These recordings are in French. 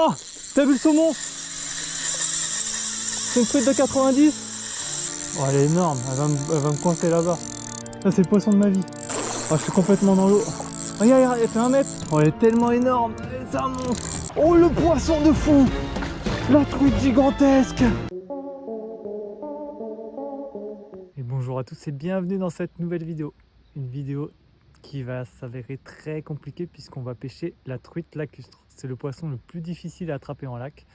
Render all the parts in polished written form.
Oh, t'as vu le saumon? C'est une truite de 90. Oh, elle est énorme, elle va me coincer là-bas. Ça, c'est le poisson de ma vie. Oh, je suis complètement dans l'eau. Regarde, elle fait 1 mètre. Oh, elle est tellement énorme, c'est un monstre. Oh, le poisson de fou. La truite gigantesque. Et bonjour à tous et bienvenue dans cette nouvelle vidéo. Une vidéo qui va s'avérer très compliquée puisqu'on va pêcher la truite lacustre. C'est le poisson le plus difficile à attraper en lac.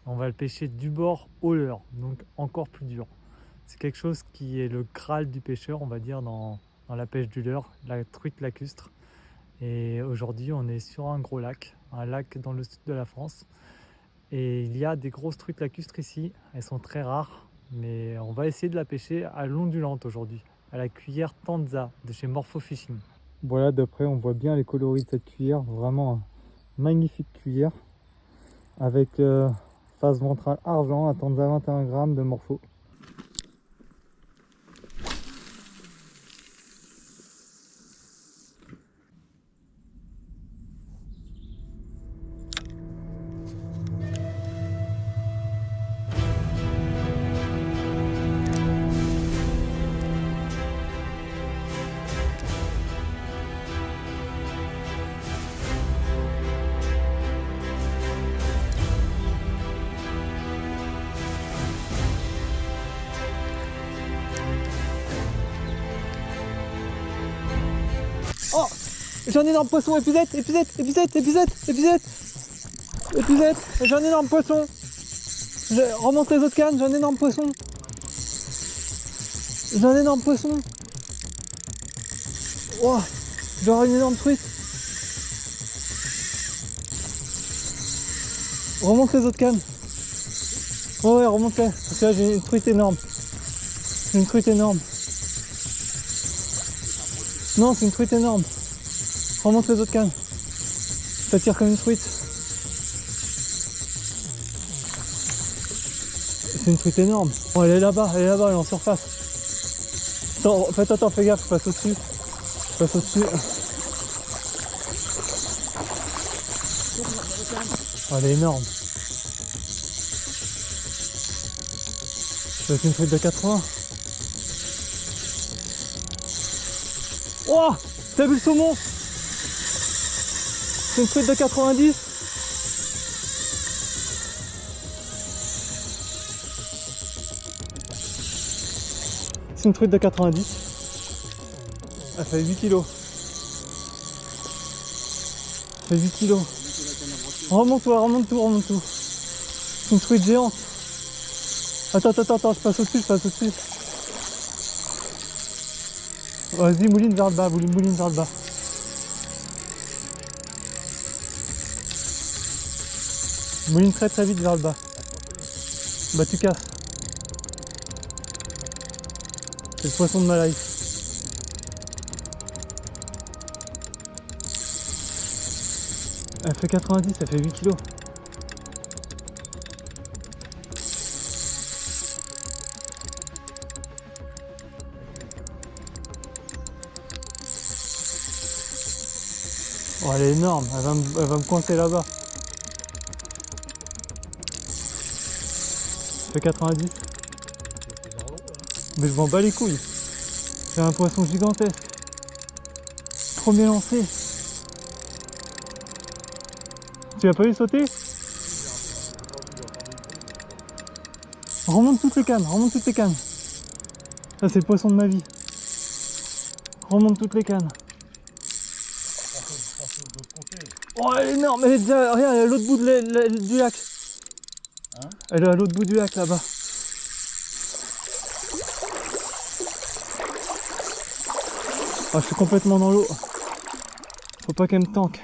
On va le pêcher du bord au leurre, donc encore plus dur. C'est quelque chose qui est le Graal du pêcheur, on va dire, dans la pêche du leurre, la truite lacustre. Et aujourd'hui, on est sur un gros lac, un lac dans le sud de la France. Et il y a des grosses truites lacustres ici, elles sont très rares, mais on va essayer de la pêcher à l'ondulante aujourd'hui, à la cuillère Tanza de chez Morpho Fishing. Voilà, d'après on voit bien les coloris de cette cuillère, vraiment une magnifique cuillère avec face ventrale argent à Tanza 21 grammes de Morpho. Oh, j'ai un énorme poisson, épuisette, j'ai un énorme poisson. Remonte les autres cannes, j'ai un énorme poisson. Oh, j'ai une énorme truite. Remonte les autres cannes. Oh ouais, remonte-les. Parce que là, j'ai une truite énorme. Non, c'est une truite énorme. Remonte les autres cannes. Ça tire comme une truite. C'est une truite énorme. Oh, elle est là-bas, elle est en surface. Attends, fais gaffe, passe au-dessus. Oh, elle est énorme. C'est une truite de 80. Oh, t'as vu le saumon? C'est une truite de 90. C'est une truite de 90. Elle fait 8 kilos. Remonte tout. C'est une truite géante. Attends, je passe au-dessus. Vas-y, mouline vers le bas, Mouline très vite vers le bas. Bah tu casses. C'est le poisson de ma life. Elle fait 90, elle fait 8 kilos. Oh, elle est énorme, elle va me coincer là-bas. Elle fait 90. Mais je m'en bats les couilles. C'est un poisson gigantesque. Premier lancé. Tu l'as pas vu sauter? Remonte toutes les cannes. Ça c'est le poisson de ma vie. Remonte toutes les cannes. Oh, elle est énorme, elle est déjà, regarde, elle est à l'autre bout du lac. Hein? Elle est à l'autre bout du lac là-bas. Oh, je suis complètement dans l'eau. Faut pas qu'elle me tanque.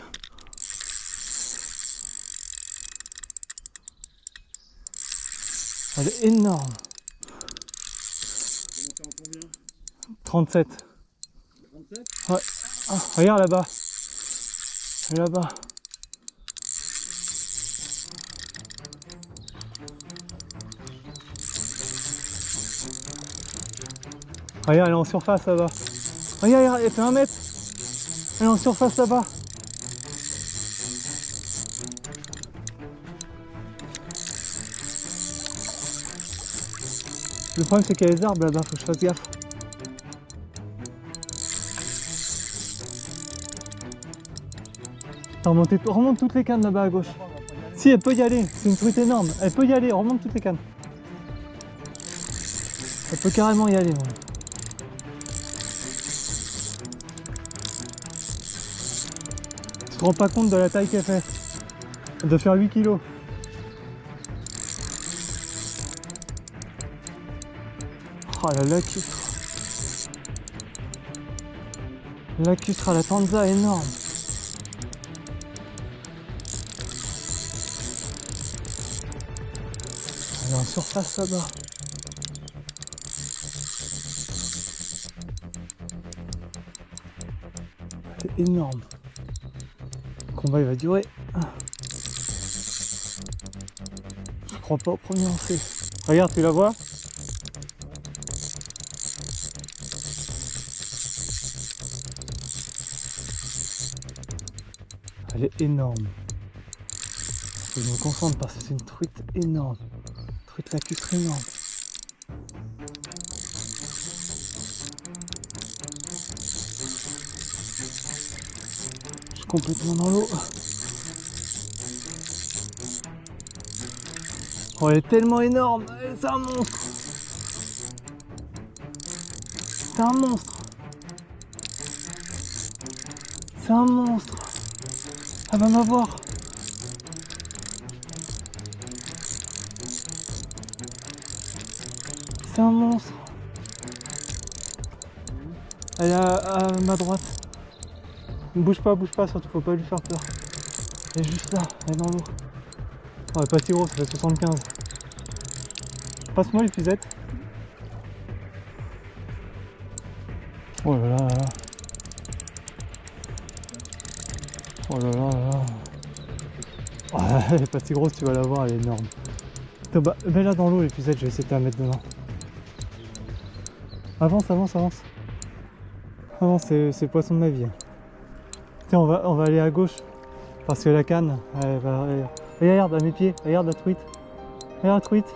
Elle est énorme. 37. Ouais. Ah, regarde là-bas. Regarde, elle est en surface là-bas. Regarde, elle fait 1 mètre. Elle est en surface là-bas. Le problème c'est qu'il y a les arbres là-bas, faut que je fasse gaffe. Remonte toutes les cannes là-bas à gauche. Si, elle peut y aller, c'est une truite énorme. Elle peut y aller, remonte toutes les cannes. Elle peut carrément y aller. Ouais. Tu te rends pas compte de la taille qu'elle fait. Elle doit faire 8 kilos. Oh la lacustre. Lacustre à la tanza énorme. Elle est en surface là-bas. C'est énorme. Le combat il va durer. Je crois pas au premier lancer. Regarde, tu la vois? Elle est énorme. Je me concentre parce que c'est une truite énorme. Truite lacustre énorme. Je suis complètement dans l'eau. Oh, elle est tellement énorme. C'est un monstre. C'est un monstre. C'est un monstre. Elle va m'avoir. C'est un monstre. Elle est à ma droite. Ne bouge pas, surtout faut pas lui faire peur. Elle est juste là, elle est dans l'eau. Oh, elle est pas si grosse, ça fait 75. Passe-moi les fusettes. Oh là là là là. Oh là là là là. Oh, elle est pas si grosse, tu vas la voir, elle est énorme. Bah, mets-la dans l'eau les fusettes, je vais essayer de la mettre dedans. Avance, avance, avance. Avance, c'est le poisson de ma vie. Tiens, on va aller à gauche. Parce que la canne, regarde à mes pieds, regarde la truite. Regarde la truite.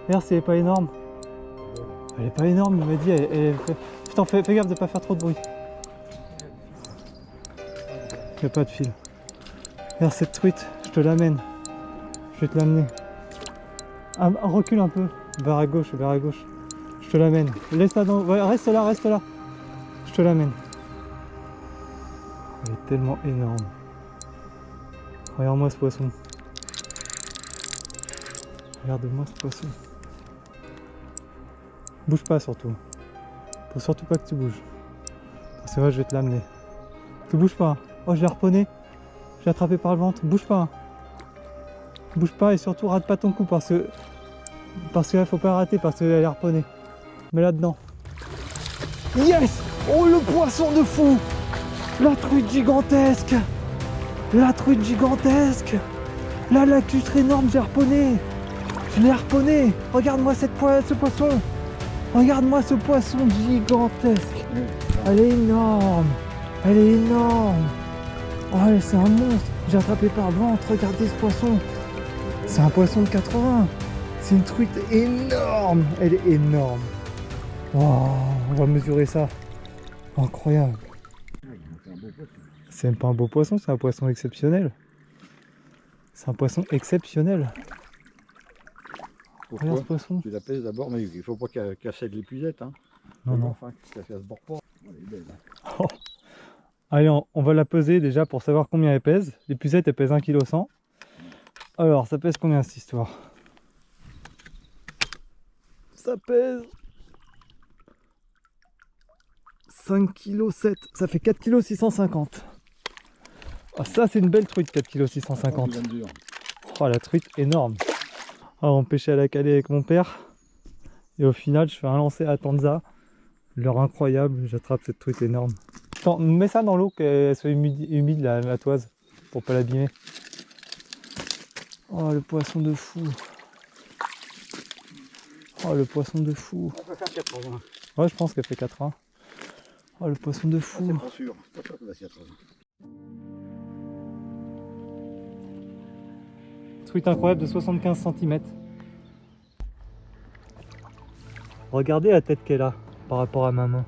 Regarde si elle est pas énorme. Elle est pas énorme, il m'a dit. Putain, fais gaffe de pas faire trop de bruit. Il n'y a pas de fil. Regarde cette truite, je te l'amène. Je vais te l'amener. Ah, recule un peu. Vers à gauche, vers à gauche. Je te l'amène. Laisse-la dans. Reste là, reste là. Je te l'amène. Elle est tellement énorme. Regarde-moi ce poisson. Regarde-moi ce poisson. Bouge pas surtout. Faut surtout pas que tu bouges. Parce que moi je vais te l'amener. Tu bouges pas. Oh, je l'ai harponné. Je l'ai attrapé par le ventre. Bouge pas. Bouge pas et surtout rate pas ton coup parce que là faut pas rater parce qu'elle est harponnée. Mets là dedans. Yes! Oh le poisson de fou! La truite gigantesque! La truite gigantesque! La lacustre énorme, j'ai harponné! Je l'ai harponné! Regarde-moi ce poisson! Regarde-moi ce poisson gigantesque! Elle est énorme! Elle est énorme! Oh, c'est un monstre! J'ai attrapé par le ventre, regardez ce poisson! C'est un poisson de 80! C'est une truite énorme! Elle est énorme! Wow, on va mesurer ça! Incroyable! C'est même pas un beau poisson, c'est un poisson exceptionnel! C'est un poisson exceptionnel! Pourquoi? Regarde ce poisson! Tu la pèses d'abord, mais il faut pas qu'elle cède l'épuisette. Hein. Non, non. Enfin, qu'elle se bord pas. Elle est belle, hein. Oh. Allez, on va la peser déjà pour savoir combien elle pèse. L'épuisette elle pèse 1,1 kg. Alors, ça pèse combien cette histoire? Ça pèse 5,7 kg. Ça fait 4,650 kg. Ah, ça, c'est une belle truite, 4,650 kg. Oh, la truite énorme. Alors, on pêchait à la calée avec mon père. Et au final, je fais un lancer à Tanza. L'heure incroyable, j'attrape cette truite énorme. Attends, mets ça dans l'eau, qu'elle soit humide la toise, pour pas l'abîmer. Oh, le poisson de fou. Oh, le poisson de fou. On peut faire 80. Ouais, je pense qu'elle fait 80. Oh, le poisson de fou. C'est pas sûr. Pas sûr qu'elle fasse 80. Truite incroyable de 75 cm. Regardez la tête qu'elle a par rapport à ma main.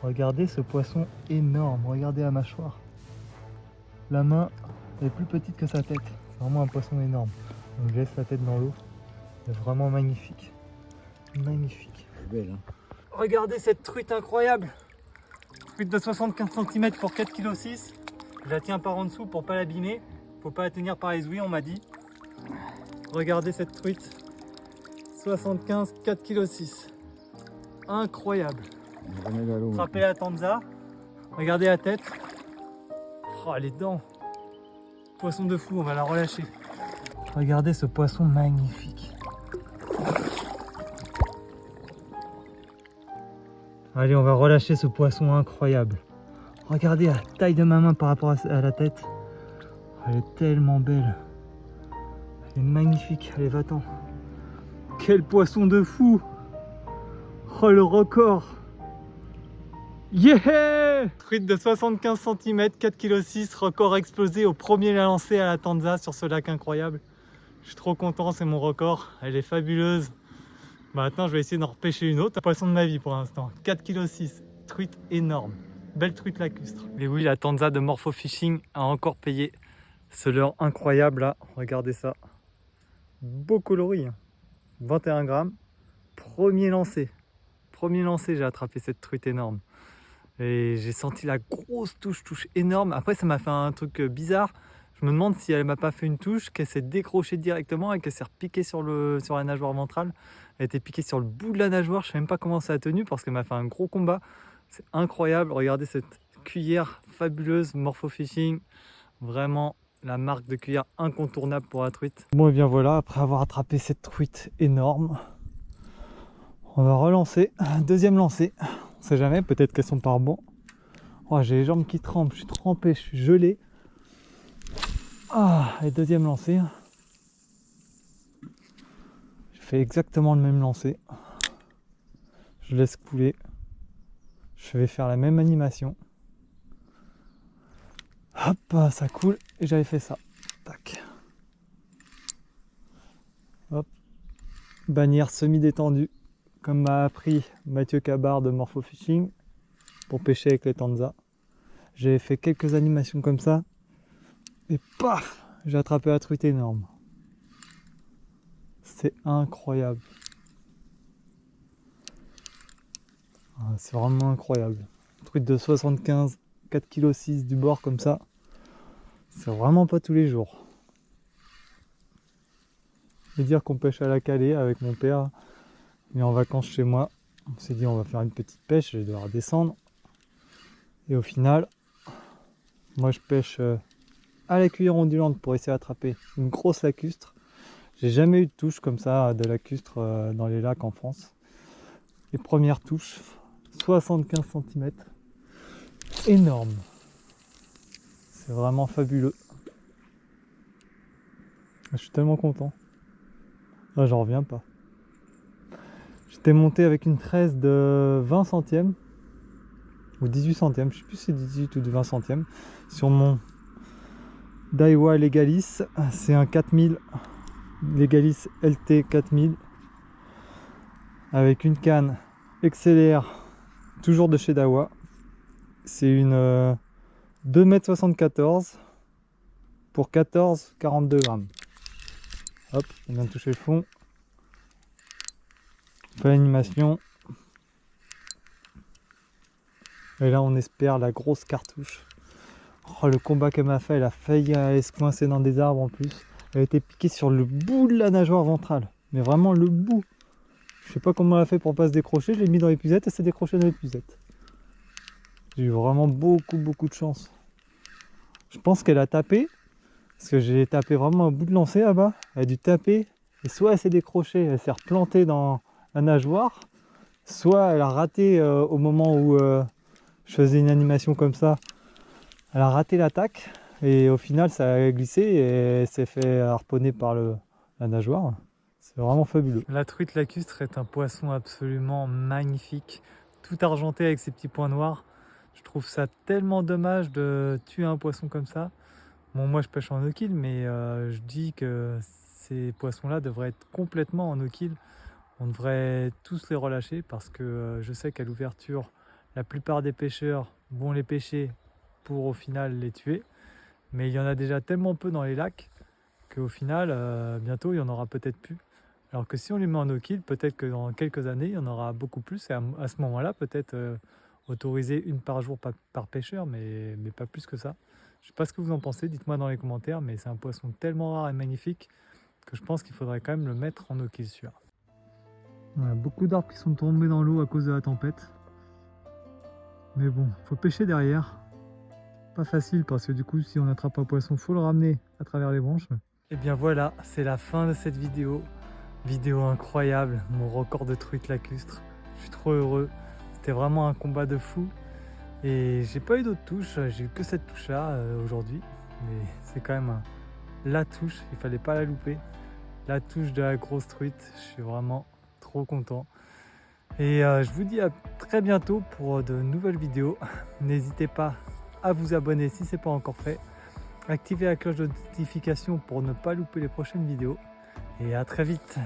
Regardez ce poisson énorme, regardez la mâchoire. La main est plus petite que sa tête. C'est vraiment un poisson énorme. Donc je laisse la tête dans l'eau. C'est vraiment magnifique. Magnifique. Elle est belle, hein. Regardez cette truite incroyable. Truite de 75 cm pour 4,6 kg. Je la tiens par en dessous pour pas l'abîmer. Faut pas la tenir par les ouïes, on m'a dit. Regardez cette truite. 75, 4,6 kg. Incroyable. On remet dans l'eau. Attrapez la tanza. Regardez la tête. Oh, les dents. Poisson de fou, on va la relâcher. Regardez ce poisson magnifique. Allez, on va relâcher ce poisson incroyable. Regardez la taille de ma main par rapport à la tête. Elle est tellement belle. Elle est magnifique. Allez, va-t'en. Quel poisson de fou! Oh, le record! Yeah! Truite de 75 cm, 4,6 kg, record explosé au premier lancé à la tanza sur ce lac incroyable. Je suis trop content, c'est mon record. Elle est fabuleuse. Maintenant, je vais essayer d'en repêcher une autre. Poisson de ma vie pour l'instant. 4,6 kg, truite énorme. Belle truite lacustre. Et oui, la tanza de Morpho Fishing a encore payé ce leurre incroyable là. Regardez ça. Beau coloris. 21 grammes. Premier lancé. Premier lancé, j'ai attrapé cette truite énorme. Et j'ai senti la grosse touche énorme. Après, ça m'a fait un truc bizarre. Je me demande si elle m'a pas fait une touche, qu'elle s'est décrochée directement et qu'elle s'est repiquée sur la nageoire ventrale. Elle était piquée sur le bout de la nageoire. Je sais même pas comment ça a tenu parce qu'elle m'a fait un gros combat. C'est incroyable. Regardez cette cuillère fabuleuse, Morpho Fishing. Vraiment la marque de cuillère incontournable pour la truite. Bon, et bien voilà, après avoir attrapé cette truite énorme, on va relancer. Deuxième lancé. On sait jamais, peut-être qu'elles sont pas bon. Oh, j'ai les jambes qui tremblent, je suis trempé, je suis gelé. Ah, et deuxième lancé. Je fais exactement le même lancer. Je laisse couler. Je vais faire la même animation. Hop, ça coule et j'avais fait ça. Tac. Hop. Bannière semi-détendue, comme m'a appris Mathieu Cabard de Morpho Fishing pour pêcher avec les tanza. J'ai fait quelques animations comme ça et paf, j'ai attrapé la truite énorme. C'est incroyable. C'est vraiment incroyable. Truite de 75, 4,6 kg du bord comme ça. C'est vraiment pas tous les jours. Et dire qu'on pêche à la calée avec mon père, mais en vacances chez moi. On s'est dit on va faire une petite pêche, je vais devoir descendre. Et au final, moi je pêche à la cuillère ondulante pour essayer d'attraper une grosse lacustre. J'ai jamais eu de touche comme ça de lacustre dans les lacs en France. Et première touche, 75 cm. Énorme. C'est vraiment fabuleux. Je suis tellement content. Là, j'en reviens pas. J'étais monté avec une tresse de 20 centièmes ou 18 centièmes, je sais plus si c'est 18 ou 20 centièmes, sur mon Daiwa Legalis. C'est un 4000 Legalis LT 4000 avec une canne XLR, toujours de chez Daiwa. C'est une 2,74 m pour 14,42 grammes. Hop, on vient de toucher le fond. On fait l'animation. Et là, on espère la grosse cartouche. Oh, le combat qu'elle m'a fait, elle a failli aller se coincer dans des arbres en plus. Elle a été piquée sur le bout de la nageoire ventrale. Mais vraiment le bout. Je sais pas comment elle a fait pour pas se décrocher. Je l'ai mis dans l'épuisette et s'est décroché dans l'épuisette. J'ai eu vraiment beaucoup de chance. Je pense qu'elle a tapé. Parce que j'ai tapé vraiment au bout de lancer là-bas. Elle a dû taper. Et soit elle s'est décrochée, elle s'est replantée dans la nageoire. Soit elle a raté au moment où je faisais une animation comme ça. Elle a raté l'attaque. Et au final, ça a glissé et elle s'est fait harponner par la nageoire. C'est vraiment fabuleux. La truite lacustre est un poisson absolument magnifique. Tout argenté avec ses petits points noirs. Je trouve ça tellement dommage de tuer un poisson comme ça. Bon, moi je pêche en no-kill, mais je dis que ces poissons-là devraient être complètement en no-kill. on devrait tous les relâcher parce que je sais qu'à l'ouverture, la plupart des pêcheurs vont les pêcher pour au final les tuer. Mais il y en a déjà tellement peu dans les lacs qu'au final, bientôt, il y en aura peut-être plus. Alors que si on les met en no-kill, peut-être que dans quelques années, il y en aura beaucoup plus. Et à ce moment-là, peut-être autoriser une par jour par pêcheur, mais pas plus que ça. Je ne sais pas ce que vous en pensez, dites-moi dans les commentaires, mais c'est un poisson tellement rare et magnifique que je pense qu'il faudrait quand même le mettre en no-kill celui-là. Voilà, beaucoup d'arbres qui sont tombés dans l'eau à cause de la tempête. Mais bon, faut pêcher derrière. Pas facile parce que du coup, si on attrape un poisson, faut le ramener à travers les branches. Et bien voilà, c'est la fin de cette vidéo. Vidéo incroyable, mon record de truite lacustre. Je suis trop heureux. C'était vraiment un combat de fou. Et j'ai pas eu d'autres touches, j'ai eu que cette touche-là aujourd'hui. Mais c'est quand même la touche, il fallait pas la louper. La touche de la grosse truite, je suis vraiment trop content. Et je vous dis à très bientôt pour de nouvelles vidéos. N'hésitez pas à vous abonner si ce n'est pas encore fait. Activez la cloche de notification pour ne pas louper les prochaines vidéos. Et à très vite.